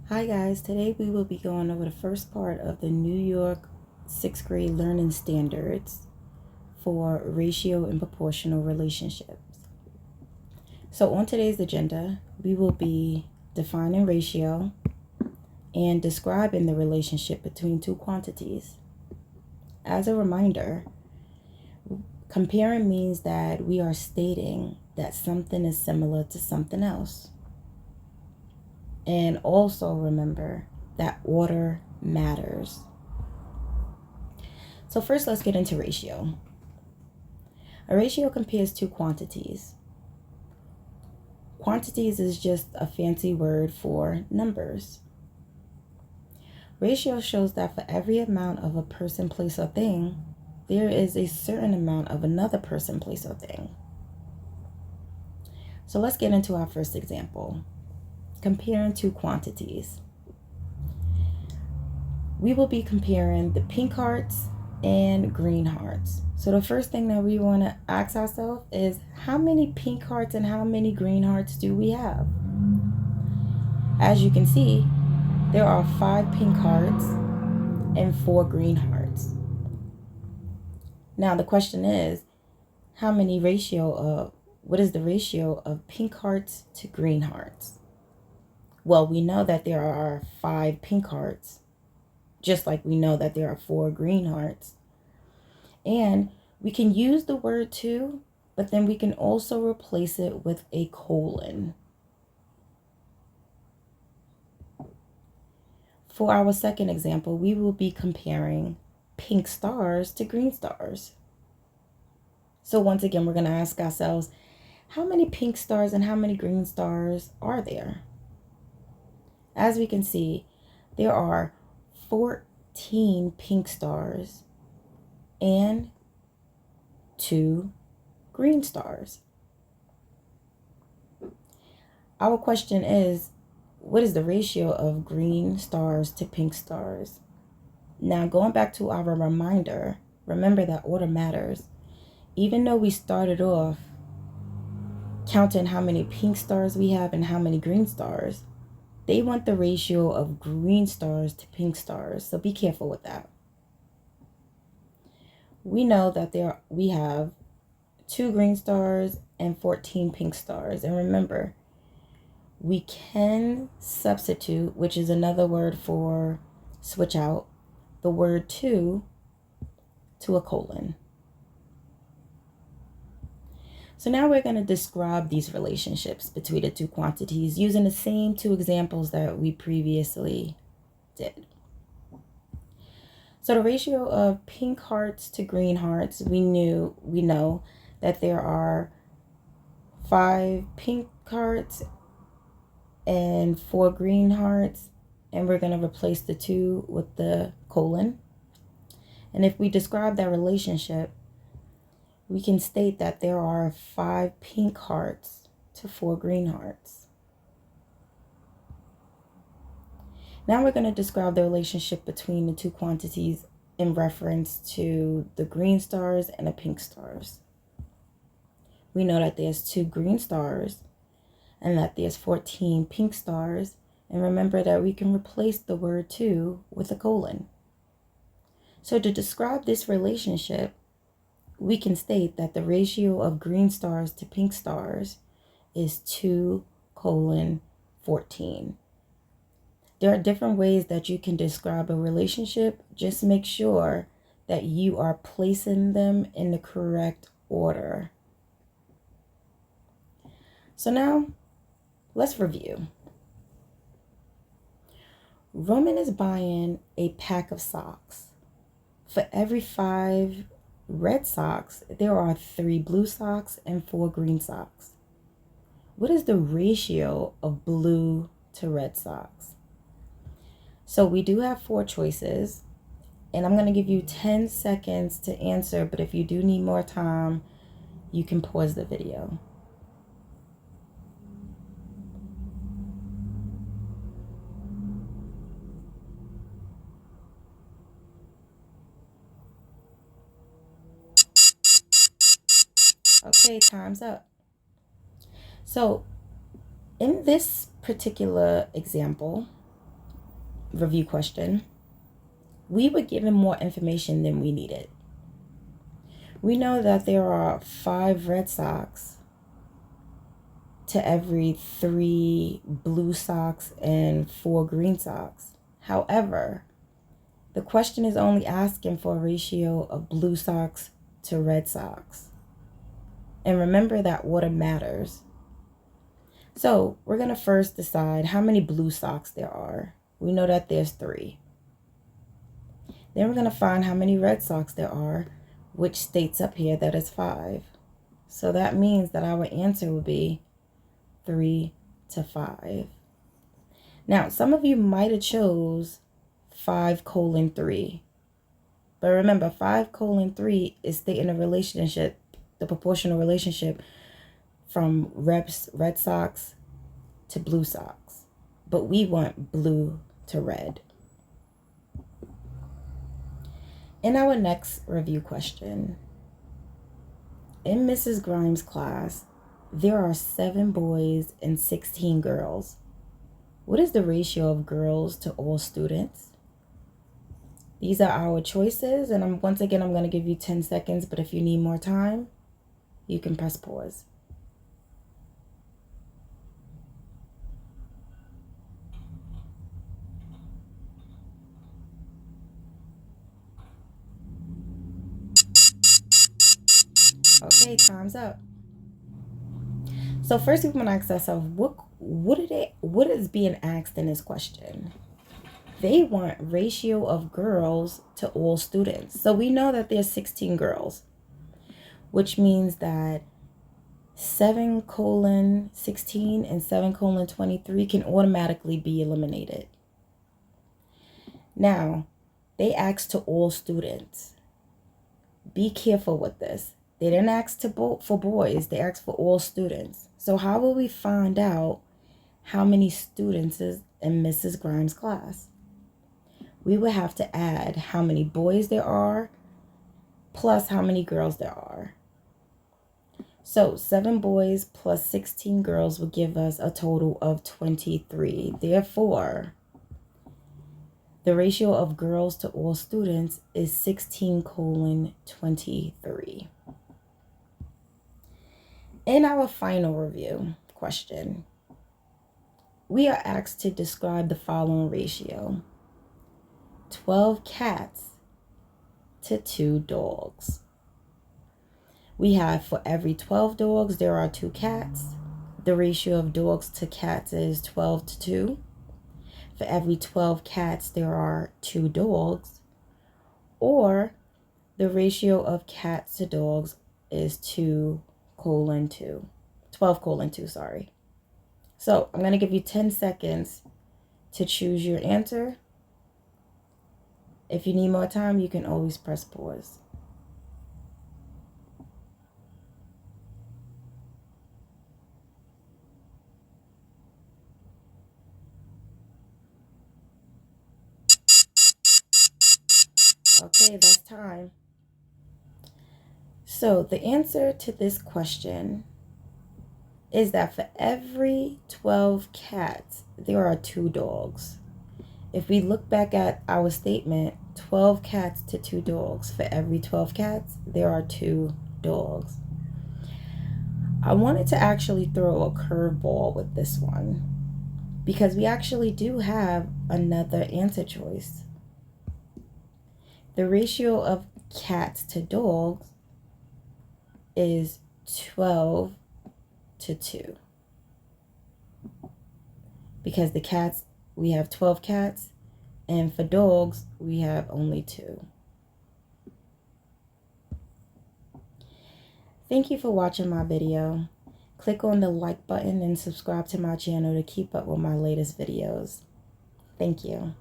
Hi guys, today we will be going over the first part of the New York 6th grade learning standards for ratio and proportional relationships. So on today's agenda, we will be defining ratio and describing the relationship between two quantities. As a reminder, comparing means that we are stating that something is similar to something else. And also remember that order matters. So first, let's get into ratio. A ratio compares two quantities. Quantities is just a fancy word for numbers. Ratio shows that for every amount of a person, place, or thing, there is a certain amount of another person, place, or thing. So let's get into our first example. Comparing two quantities. We will be comparing the pink hearts and green hearts. So the first thing that we want to ask ourselves is, how many pink hearts and how many green hearts do we have? As you can see, there are 5 pink hearts and 4 green hearts. Now the question is, what is the ratio of pink hearts to green hearts? Well, we know that there are 5 pink hearts, just like we know that there are 4 green hearts. And we can use the word to, but then we can also replace it with a colon. For our second example, we will be comparing pink stars to green stars. So once again, we're going to ask ourselves, how many pink stars and how many green stars are there? As we can see, there are 14 pink stars and 2 green stars. Our question is, what is the ratio of green stars to pink stars? Now, going back to our reminder, remember that order matters. Even though we started off counting how many pink stars we have and how many green stars, they want the ratio of green stars to pink stars. So be careful with that. We know that we have 2 green stars and 14 pink stars. And remember, we can substitute, which is another word for switch out, the word to a colon. So now we're going to describe these relationships between the two quantities using the same 2 examples that we previously did. So the ratio of pink hearts to green hearts, we know that there are 5 pink hearts and 4 green hearts, and we're going to replace the 2 with the colon. And if we describe that relationship, we can state that there are 5 pink hearts to 4 green hearts. Now we're going to describe the relationship between the two quantities in reference to the green stars and the pink stars. We know that there's 2 green stars and that there's 14 pink stars. And remember that we can replace the word to with a colon. So to describe this relationship, we can state that the ratio of green stars to pink stars is 2:14. There are different ways that you can describe a relationship. Just make sure that you are placing them in the correct order. So now, let's review. Roman is buying a pack of socks. For every 5 red socks, there are 3 blue socks and 4 green socks. What is the ratio of blue to red socks? So we do have 4 choices, and I'm going to give you 10 seconds to answer, but if you do need more time, you can pause the video. Okay, time's up. So in this particular example, review question. We were given more information than we needed. We know that there are 5 red socks to every 3 blue socks and 4 green socks. However, the question is only asking for a ratio of blue socks to red socks. And remember that water matters. So we're going to first decide how many blue socks there are. We know that there's 3. Then we're going to find how many red socks there are, which states up here that it's 5. So that means that our answer will be 3 to 5. Now, some of you might have chose 5:3. But remember, 5:3 is stating a relationship, the proportional relationship from red socks to blue socks. But we want blue to red. In our next review question, in Mrs. Grimes' class, there are 7 boys and 16 girls. What is the ratio of girls to all students? These are our choices, and once again, I'm going to give you 10 seconds, but if you need more time, you can press pause. Okay, time's up. So first we want to ask ourselves, what is being asked in this question? They want ratio of girls to all students. So we know that there's 16 girls, which means that 7:16 and 7:23 can automatically be eliminated. Now, they ask to all students. Be careful with this. They didn't ask for boys, they asked for all students. So how will we find out how many students is in Mrs. Grimes' class? We would have to add how many boys there are plus how many girls there are. So 7 boys plus 16 girls will give us a total of 23. Therefore, the ratio of girls to all students is 16:23. In our final review question, we are asked to describe the following ratio: 12 cats to 2 dogs. We have for every 12 dogs, there are 2 cats. The ratio of dogs to cats is 12 to 2. For every 12 cats, there are 2 dogs. Or the ratio of cats to dogs is 2:2. 12:2, sorry. So I'm going to give you 10 seconds to choose your answer. If you need more time, you can always press pause. Okay, that's time. So the answer to this question is that for every 12 cats, there are 2 dogs. If we look back at our statement, 12 cats to 2 dogs. For every 12 cats, there are 2 dogs. I wanted to actually throw a curveball with this one because we actually do have another answer choice. The ratio of cats to dogs is 12 to 2. Because the cats, we have 12 cats, and for dogs, we have only 2. Thank you for watching my video. Click on the like button and subscribe to my channel to keep up with my latest videos. Thank you.